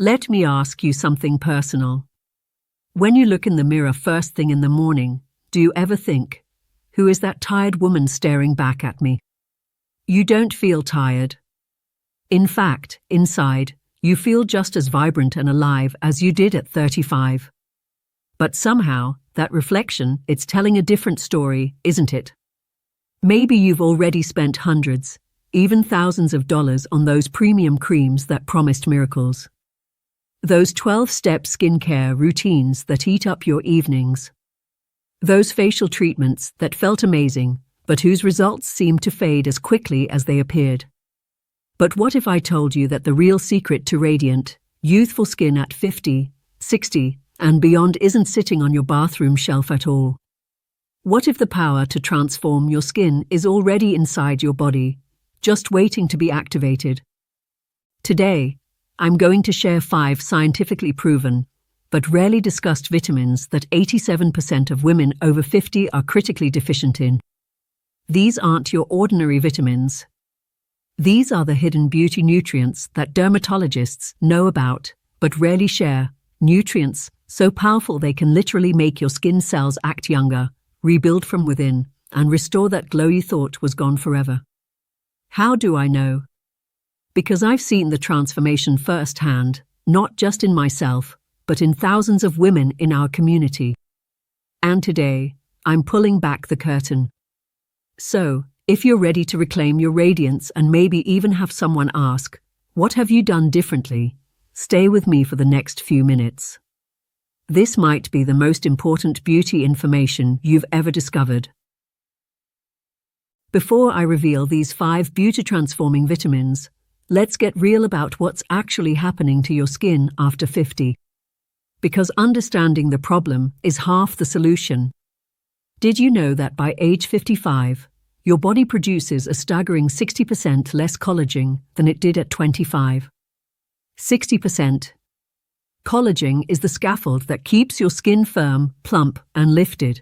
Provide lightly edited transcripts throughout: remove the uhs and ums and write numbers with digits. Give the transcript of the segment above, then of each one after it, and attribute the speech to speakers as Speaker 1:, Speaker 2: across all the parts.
Speaker 1: Let me ask you something personal. When you look in the mirror first thing in the morning, do you ever think, who is that tired woman staring back at me? You don't feel tired. In fact, inside, you feel just as vibrant and alive as you did at 35. But somehow, that reflection, it's telling a different story, isn't it? Maybe you've already spent hundreds, even thousands of dollars on those premium creams that promised miracles. Those 12-step skincare routines that eat up your evenings. Those facial treatments that felt amazing, but whose results seemed to fade as quickly as they appeared. But what if I told you that the real secret to radiant, youthful skin at 50, 60, and beyond isn't sitting on your bathroom shelf at all? What if the power to transform your skin is already inside your body, just waiting to be activated? Today, I'm going to share 5 scientifically proven, but rarely discussed vitamins that 87% of women over 50 are critically deficient in. These aren't your ordinary vitamins. These are the hidden beauty nutrients that dermatologists know about, but rarely share. Nutrients so powerful they can literally make your skin cells act younger, rebuild from within, and restore that glow you thought was gone forever. How do I know? Because I've seen the transformation firsthand, not just in myself, but in thousands of women in our community. And today, I'm pulling back the curtain. So, if you're ready to reclaim your radiance and maybe even have someone ask, "What have you done differently?" stay with me for the next few minutes. This might be the most important beauty information you've ever discovered. Before I reveal these 5 beauty-transforming vitamins, let's get real about what's actually happening to your skin after 50. Because understanding the problem is half the solution. Did you know that by age 55, your body produces a staggering 60% less collagen than it did at 25? 60%. Collagen is the scaffold that keeps your skin firm, plump, and lifted.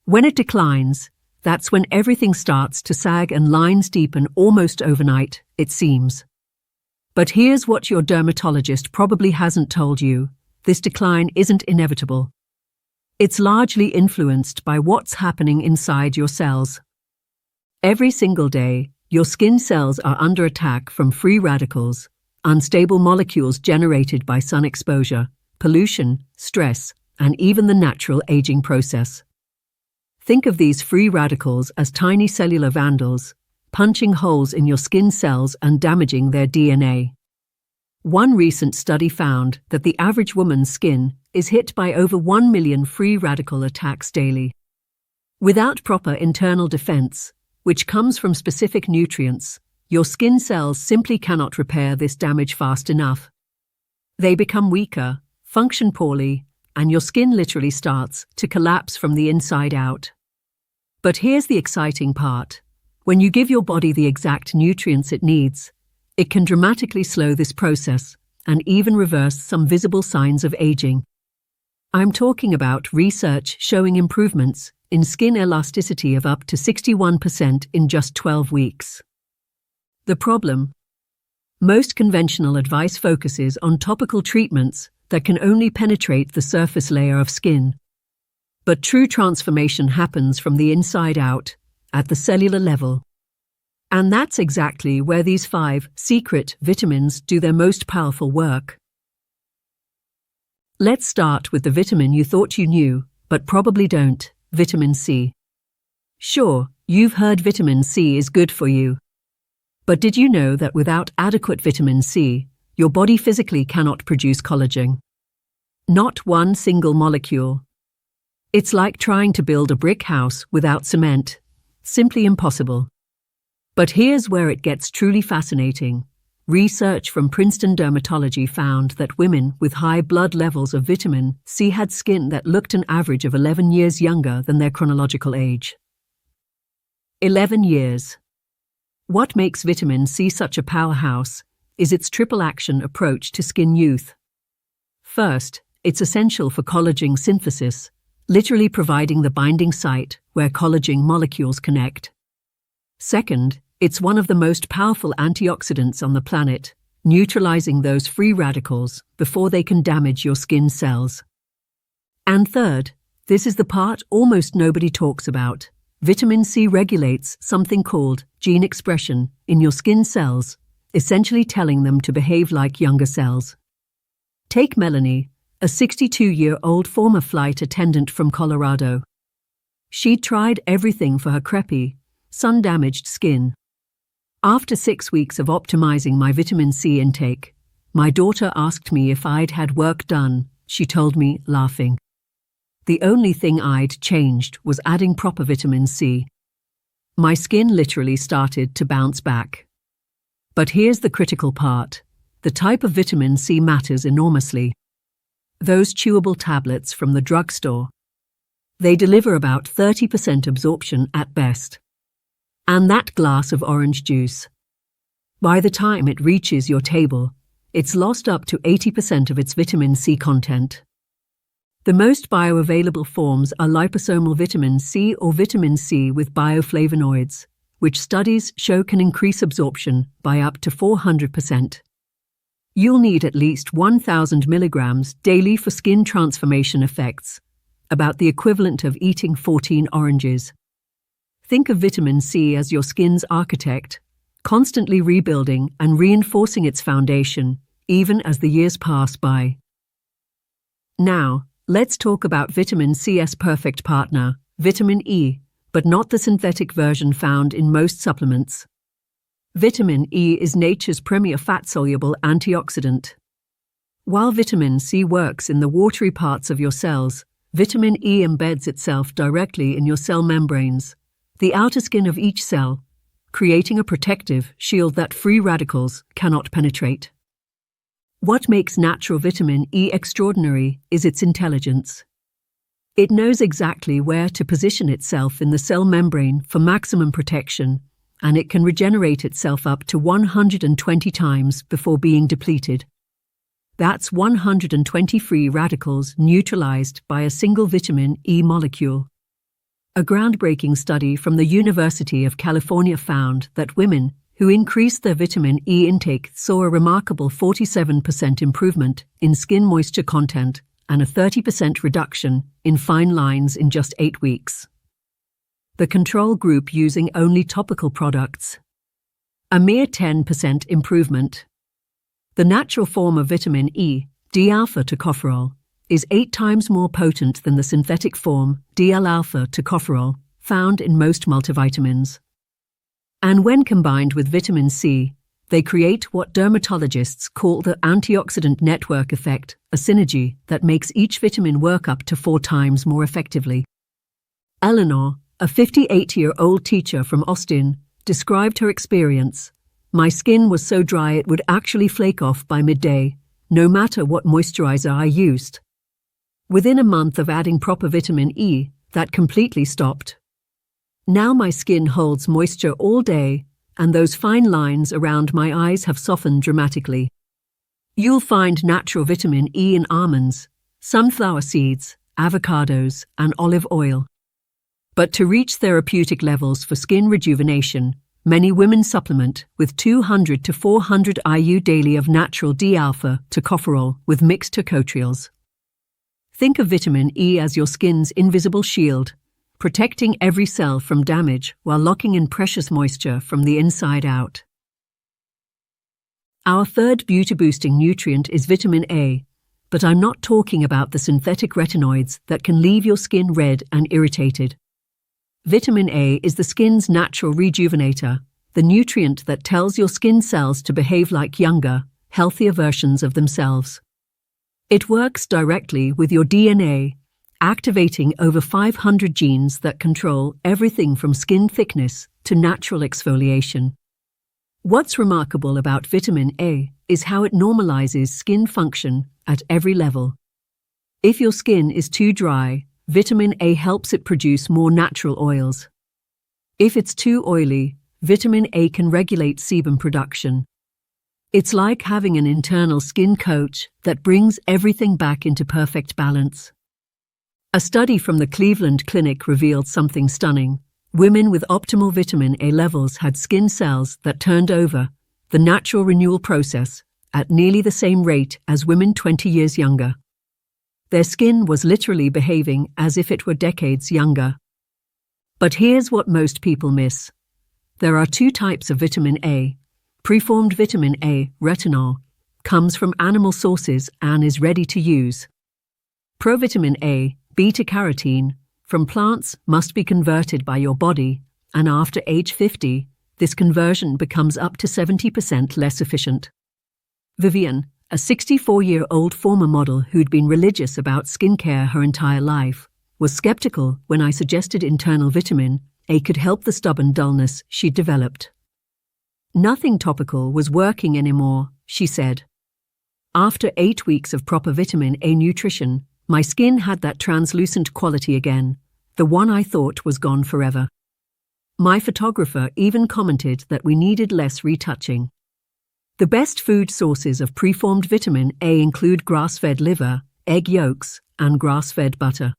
Speaker 1: When it declines, that's when everything starts to sag and lines deepen almost overnight, it seems. But here's what your dermatologist probably hasn't told you: this decline isn't inevitable. It's largely influenced by what's happening inside your cells. Every single day, your skin cells are under attack from free radicals, unstable molecules generated by sun exposure, pollution, stress, and even the natural aging process. Think of these free radicals as tiny cellular vandals, punching holes in your skin cells and damaging their DNA. One recent study found that the average woman's skin is hit by over 1 million free radical attacks daily. Without proper internal defense, which comes from specific nutrients, your skin cells simply cannot repair this damage fast enough. They become weaker, function poorly, and your skin literally starts to collapse from the inside out. But here's the exciting part. When you give your body the exact nutrients it needs, it can dramatically slow this process and even reverse some visible signs of aging. I'm talking about research showing improvements in skin elasticity of up to 61% in just 12 weeks. The problem? Most conventional advice focuses on topical treatments that can only penetrate the surface layer of skin. But true transformation happens from the inside out, at the cellular level. And that's exactly where these 5 secret vitamins do their most powerful work. Let's start with the vitamin you thought you knew, but probably don't: vitamin C. Sure, you've heard vitamin C is good for you. But did you know that without adequate vitamin C, your body physically cannot produce collagen? Not one single molecule. It's like trying to build a brick house without cement. Simply impossible. But here's where it gets truly fascinating. Research from Princeton Dermatology found that women with high blood levels of vitamin C had skin that looked an average of 11 years younger than their chronological age. 11 years. What makes vitamin C such a powerhouse is its triple-action approach to skin youth. First, it's essential for collagen synthesis, literally providing the binding site where collagen molecules connect. Second, it's one of the most powerful antioxidants on the planet, neutralizing those free radicals before they can damage your skin cells. And third, this is the part almost nobody talks about. Vitamin C regulates something called gene expression in your skin cells, essentially telling them to behave like younger cells. Take Melanie, a 62-year-old former flight attendant from Colorado. She'd tried everything for her crepey, sun-damaged skin. After 6 weeks of optimizing my vitamin C intake, my daughter asked me if I'd had work done. She told me, laughing. The only thing I'd changed was adding proper vitamin C. My skin literally started to bounce back. But here's the critical part. The type of vitamin C matters enormously. Those chewable tablets from the drugstore. They deliver about 30% absorption at best. And that glass of orange juice. By the time it reaches your table, it's lost up to 80% of its vitamin C content. The most bioavailable forms are liposomal vitamin C or vitamin C with bioflavonoids, which studies show can increase absorption by up to 400%. You'll need at least 1,000 milligrams daily for skin transformation effects, about the equivalent of eating 14 oranges. Think of vitamin C as your skin's architect, constantly rebuilding and reinforcing its foundation, even as the years pass by. Now, let's talk about vitamin C's perfect partner, vitamin E, but not the synthetic version found in most supplements. Vitamin E is nature's premier fat-soluble antioxidant. While vitamin C works in the watery parts of your cells, vitamin E embeds itself directly in your cell membranes, the outer skin of each cell, creating a protective shield that free radicals cannot penetrate. What makes natural vitamin E extraordinary is its intelligence. It knows exactly where to position itself in the cell membrane for maximum protection, and it can regenerate itself up to 120 times before being depleted. That's 120 free radicals neutralized by a single vitamin E molecule. A groundbreaking study from the University of California found that women who increased their vitamin E intake saw a remarkable 47% improvement in skin moisture content and a 30% reduction in fine lines in just 8 weeks. The control group using only topical products. A mere 10% improvement. The natural form of vitamin E, D-alpha tocopherol, is 8 times more potent than the synthetic form, D-L-alpha tocopherol, found in most multivitamins. And when combined with vitamin C, they create what dermatologists call the antioxidant network effect, a synergy that makes each vitamin work up to 4 times more effectively. Eleanor, a 58-year-old teacher from Austin, described her experience. My skin was so dry it would actually flake off by midday, no matter what moisturizer I used. Within a month of adding proper vitamin E, that completely stopped. Now my skin holds moisture all day, and those fine lines around my eyes have softened dramatically. You'll find natural vitamin E in almonds, sunflower seeds, avocados, and olive oil. But to reach therapeutic levels for skin rejuvenation, many women supplement with 200 to 400 IU daily of natural D-alpha tocopherol with mixed tocotrienols. Think of vitamin E as your skin's invisible shield, protecting every cell from damage while locking in precious moisture from the inside out. Our third beauty-boosting nutrient is vitamin A, but I'm not talking about the synthetic retinoids that can leave your skin red and irritated. Vitamin A is the skin's natural rejuvenator, the nutrient that tells your skin cells to behave like younger, healthier versions of themselves. It works directly with your DNA, activating over 500 genes that control everything from skin thickness to natural exfoliation. What's remarkable about vitamin A is how it normalizes skin function at every level. If your skin is too dry, vitamin A helps it produce more natural oils. If it's too oily, vitamin A can regulate sebum production. It's like having an internal skin coach that brings everything back into perfect balance. A study from the Cleveland Clinic revealed something stunning. Women with optimal vitamin A levels had skin cells that turned over, the natural renewal process, at nearly the same rate as women 20 years younger. Their skin was literally behaving as if it were decades younger. But here's what most people miss. There are two types of vitamin A. Preformed vitamin A, retinol, comes from animal sources and is ready to use. Provitamin A, beta-carotene, from plants must be converted by your body, and after age 50, this conversion becomes up to 70% less efficient. Vivian, a 64-year-old former model who'd been religious about skincare her entire life, was skeptical when I suggested internal vitamin A could help the stubborn dullness she'd developed. Nothing topical was working anymore, she said. After 8 weeks of proper vitamin A nutrition, my skin had that translucent quality again, the one I thought was gone forever. My photographer even commented that we needed less retouching. The best food sources of preformed vitamin A include grass-fed liver, egg yolks, and grass-fed butter.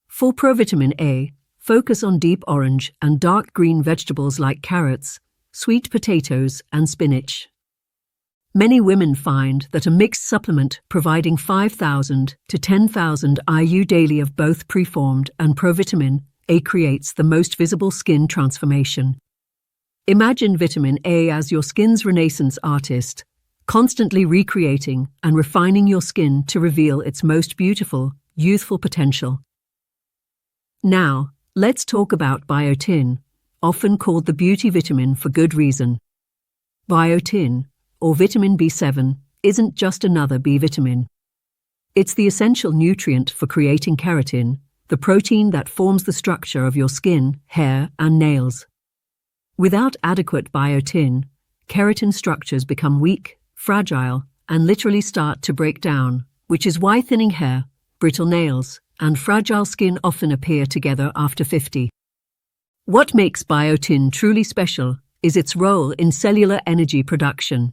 Speaker 1: For provitamin A, focus on deep orange and dark green vegetables like carrots, sweet potatoes, and spinach. Many women find that a mixed supplement providing 5,000 to 10,000 IU daily of both preformed and provitamin A creates the most visible skin transformation. Imagine vitamin A as your skin's renaissance artist, constantly recreating and refining your skin to reveal its most beautiful, youthful potential. Now, let's talk about biotin, often called the beauty vitamin for good reason. Biotin, or vitamin B7, isn't just another B vitamin. It's the essential nutrient for creating keratin, the protein that forms the structure of your skin, hair, and nails. Without adequate biotin, keratin structures become weak, fragile, and literally start to break down, which is why thinning hair, brittle nails, and fragile skin often appear together after 50. What makes biotin truly special is its role in cellular energy production.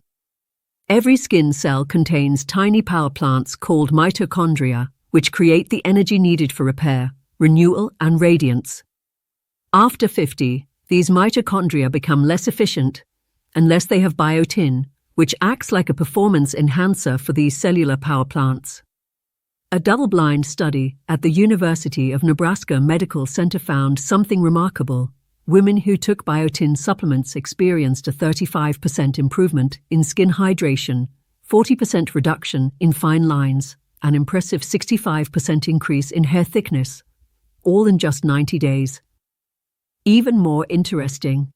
Speaker 1: Every skin cell contains tiny power plants called mitochondria, which create the energy needed for repair, renewal, and radiance. After 50, these mitochondria become less efficient unless they have biotin, which acts like a performance enhancer for these cellular power plants. A double-blind study at the University of Nebraska Medical Center found something remarkable. Women who took biotin supplements experienced a 35% improvement in skin hydration, 40% reduction in fine lines, an impressive 65% increase in hair thickness, all in just 90 days. Even more interesting,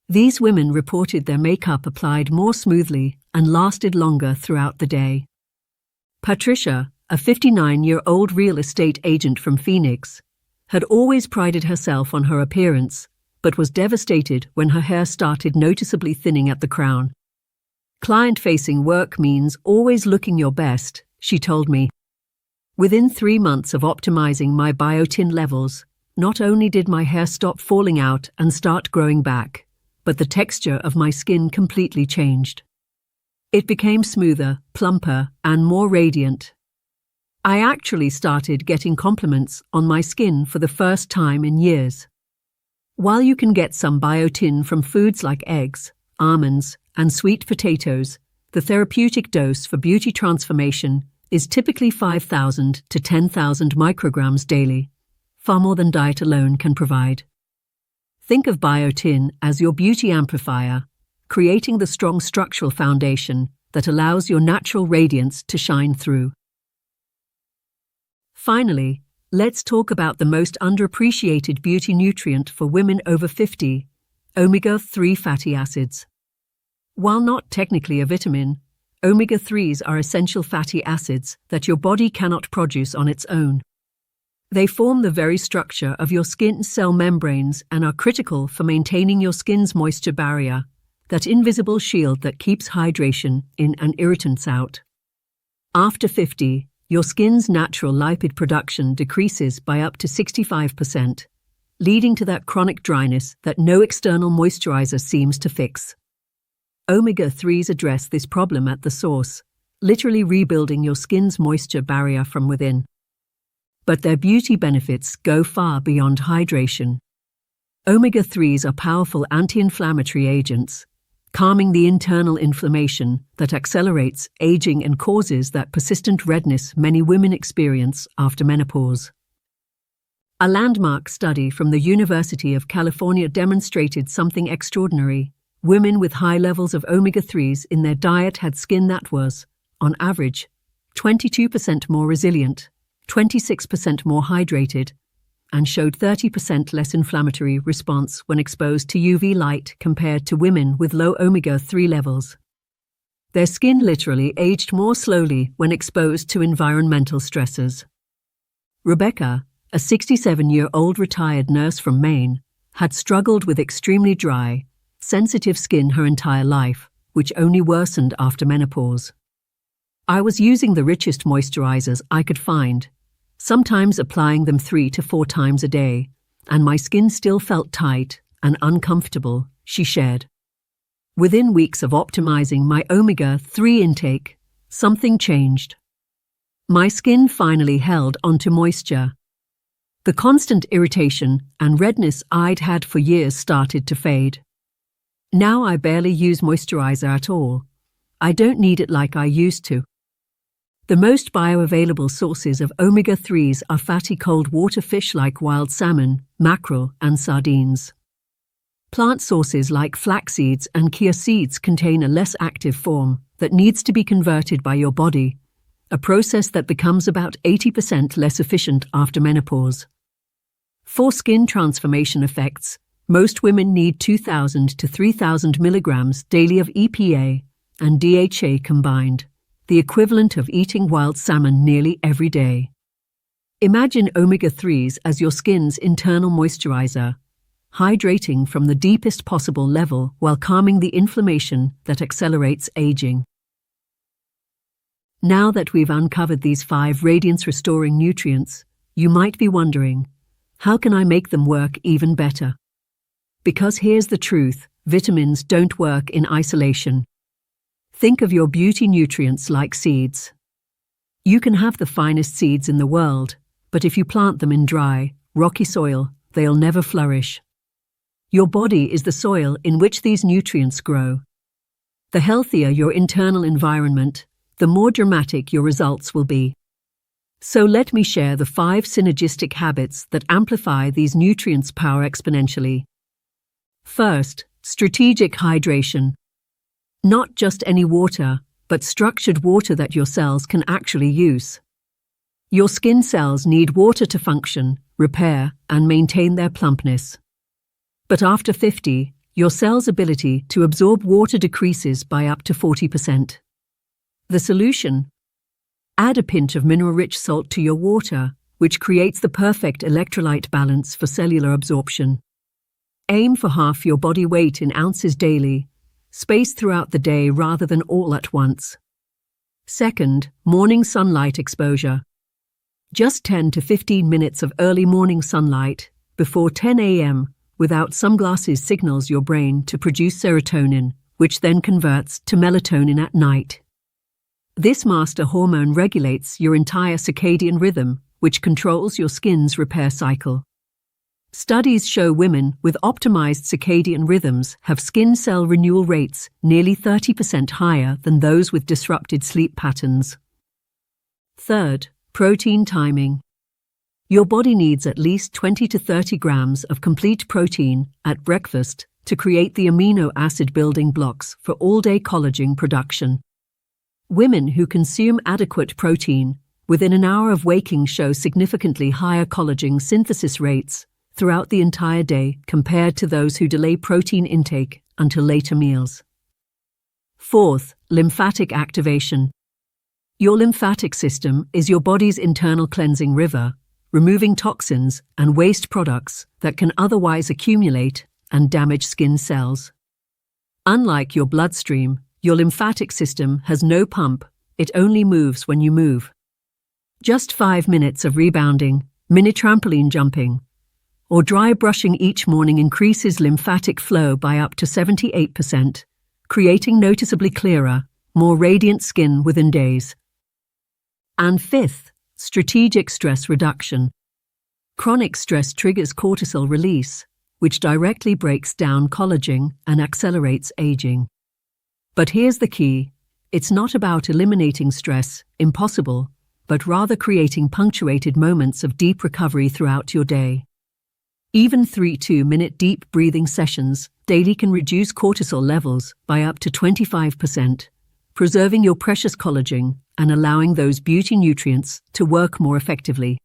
Speaker 1: these women reported their makeup applied more smoothly and lasted longer throughout the day. Patricia, a 59-year-old real estate agent from Phoenix, had always prided herself on her appearance, but was devastated when her hair started noticeably thinning at the crown. Client-facing work means always looking your best, she told me. Within 3 months of optimizing my biotin levels, not only did my hair stop falling out and start growing back, but the texture of my skin completely changed. It became smoother, plumper, and more radiant. I actually started getting compliments on my skin for the first time in years. While you can get some biotin from foods like eggs, almonds, and sweet potatoes, the therapeutic dose for beauty transformation is typically 5,000 to 10,000 micrograms daily, far more than diet alone can provide. Think of biotin as your beauty amplifier, creating the strong structural foundation that allows your natural radiance to shine through. Finally, let's talk about the most underappreciated beauty nutrient for women over 50, omega-3 fatty acids. While not technically a vitamin, omega-3s are essential fatty acids that your body cannot produce on its own. They form the very structure of your skin cell membranes and are critical for maintaining your skin's moisture barrier, that invisible shield that keeps hydration in and irritants out. After 50, your skin's natural lipid production decreases by up to 65%, leading to that chronic dryness that no external moisturizer seems to fix. Omega-3s address this problem at the source, literally rebuilding your skin's moisture barrier from within. But their beauty benefits go far beyond hydration. Omega-3s are powerful anti-inflammatory agents, calming the internal inflammation that accelerates aging and causes that persistent redness many women experience after menopause. A landmark study from the University of California demonstrated something extraordinary. Women with high levels of omega-3s in their diet had skin that was, on average, 22% more resilient, 26% more hydrated, and showed 30% less inflammatory response when exposed to UV light compared to women with low omega-3 levels. Their skin literally aged more slowly when exposed to environmental stressors. Rebecca, a 67-year-old retired nurse from Maine, had struggled with extremely dry, sensitive skin her entire life, which only worsened after menopause. I was using the richest moisturizers I could find, sometimes applying them 3 to 4 times a day, and my skin still felt tight and uncomfortable, she shared. Within weeks of optimizing my omega-3 intake, something changed. My skin finally held onto moisture. The constant irritation and redness I'd had for years started to fade. Now I barely use moisturizer at all. I don't need it like I used to. The most bioavailable sources of omega-3s are fatty cold water fish like wild salmon, mackerel, and sardines. Plant sources like flax seeds and chia seeds contain a less active form that needs to be converted by your body, a process that becomes about 80% less efficient after menopause. For skin transformation effects, most women need 2,000 to 3,000 milligrams daily of EPA and DHA combined, the equivalent of eating wild salmon nearly every day. Imagine omega-3s as your skin's internal moisturizer, hydrating from the deepest possible level while calming the inflammation that accelerates aging. Now that we've uncovered these 5 radiance-restoring nutrients, you might be wondering, how can I make them work even better? Because here's the truth, vitamins don't work in isolation. Think of your beauty nutrients like seeds. You can have the finest seeds in the world, but if you plant them in dry, rocky soil, they'll never flourish. Your body is the soil in which these nutrients grow. The healthier your internal environment, the more dramatic your results will be. So let me share the 5 synergistic habits that amplify these nutrients' power exponentially. First, strategic hydration. Not just any water, but structured water that your cells can actually use. Your skin cells need water to function, repair, and maintain their plumpness. But after 50, your cell's ability to absorb water decreases by up to 40%. The solution? Add a pinch of mineral-rich salt to your water, which creates the perfect electrolyte balance for cellular absorption. Aim for half your body weight in ounces daily, spaced throughout the day rather than all at once. Second, morning sunlight exposure. Just 10 to 15 minutes of early morning sunlight before 10 a.m. without sunglasses signals your brain to produce serotonin, which then converts to melatonin at night. This master hormone regulates your entire circadian rhythm, which controls your skin's repair cycle. Studies show women with optimized circadian rhythms have skin cell renewal rates nearly 30% higher than those with disrupted sleep patterns. Third, protein timing. Your body needs at least 20 to 30 grams of complete protein at breakfast to create the amino acid building blocks for all-day collagen production. Women who consume adequate protein within an hour of waking show significantly higher collagen synthesis rates throughout the entire day compared to those who delay protein intake until later meals. Fourth, lymphatic activation. Your lymphatic system is your body's internal cleansing river, removing toxins and waste products that can otherwise accumulate and damage skin cells. Unlike your bloodstream, your lymphatic system has no pump, it only moves when you move. Just 5 minutes of rebounding, mini trampoline jumping, or dry brushing each morning increases lymphatic flow by up to 78%, creating noticeably clearer, more radiant skin within days. And fifth, strategic stress reduction. Chronic stress triggers cortisol release, which directly breaks down collagen and accelerates aging. But here's the key. It's not about eliminating stress, impossible, but rather creating punctuated moments of deep recovery throughout your day. Even 3 2-minute deep breathing sessions daily can reduce cortisol levels by up to 25%, preserving your precious collagen and allowing those beauty nutrients to work more effectively.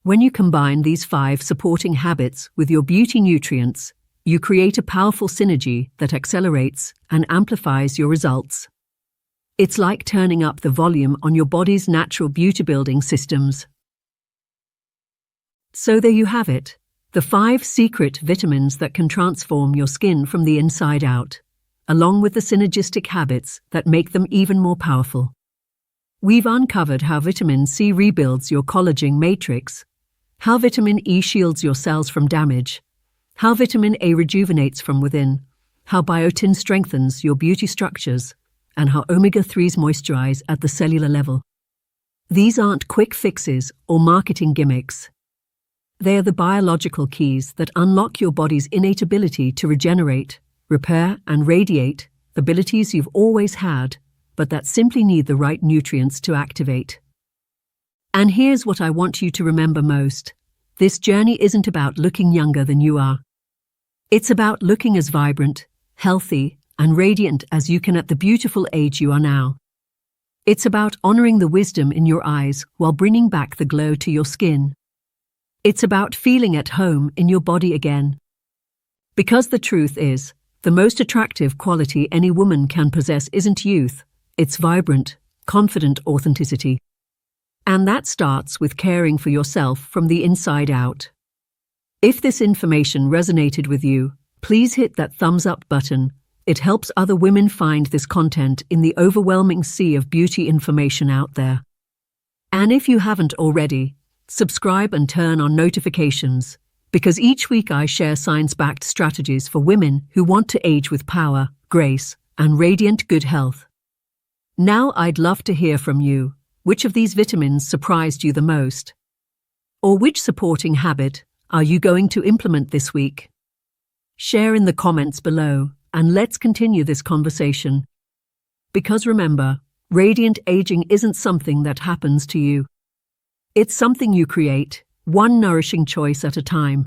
Speaker 1: When you combine these 5 supporting habits with your beauty nutrients, you create a powerful synergy that accelerates and amplifies your results. It's like turning up the volume on your body's natural beauty-building systems. So there you have it, the 5 secret vitamins that can transform your skin from the inside out, along with the synergistic habits that make them even more powerful. We've uncovered how vitamin C rebuilds your collagen matrix, how vitamin E shields your cells from damage, how vitamin A rejuvenates from within, how biotin strengthens your beauty structures, and how omega-3s moisturize at the cellular level. These aren't quick fixes or marketing gimmicks. They are the biological keys that unlock your body's innate ability to regenerate, repair, and radiate, abilities you've always had, but that simply need the right nutrients to activate. And here's what I want you to remember most. This journey isn't about looking younger than you are. It's about looking as vibrant, healthy, and radiant as you can at the beautiful age you are now. It's about honoring the wisdom in your eyes while bringing back the glow to your skin. It's about feeling at home in your body again. Because the truth is, the most attractive quality any woman can possess isn't youth, it's vibrant, confident authenticity. And that starts with caring for yourself from the inside out. If this information resonated with you, please hit that thumbs up button. It helps other women find this content in the overwhelming sea of beauty information out there. And if you haven't already, subscribe and turn on notifications, because each week I share science-backed strategies for women who want to age with power, grace, and radiant good health. Now I'd love to hear from you. Which of these vitamins surprised you the most? Or which supporting habit are you going to implement this week? Share in the comments below, and let's continue this conversation. Because remember, radiant aging isn't something that happens to you. It's something you create, one nourishing choice at a time.